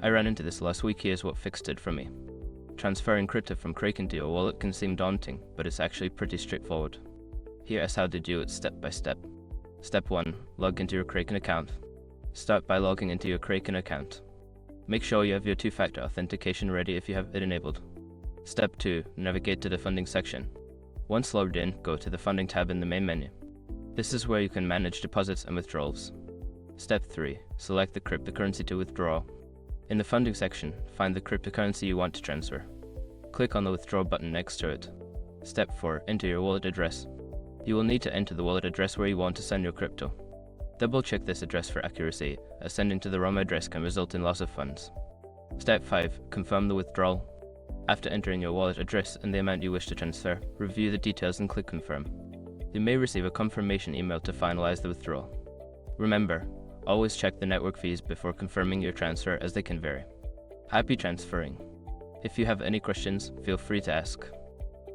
I ran into this last week. Here's what fixed it for me. Transferring crypto from Kraken to your wallet can seem daunting, but it's actually pretty straightforward. Here is how to do it step by step. Step 1. Log into your Kraken account. Start by logging into your Kraken account. Make sure you have your two-factor authentication ready if you have it enabled. Step 2. Navigate to the funding section. Once logged in, go to the funding tab in the main menu. This is where you can manage deposits and withdrawals. Step 3. Select the cryptocurrency to withdraw. In the funding section, find the cryptocurrency you want to transfer. Click on the withdraw button next to it. Step 4. Enter your wallet address. You will need to enter the wallet address where you want to send your crypto. Double check this address for accuracy, as sending to the wrong address can result in loss of funds. Step 5. Confirm the withdrawal. After entering your wallet address and the amount you wish to transfer, review the details and click confirm. You may receive a confirmation email to finalize the withdrawal. Remember, always check the network fees before confirming your transfer as they can vary. Happy transferring! If you have any questions, feel free to ask.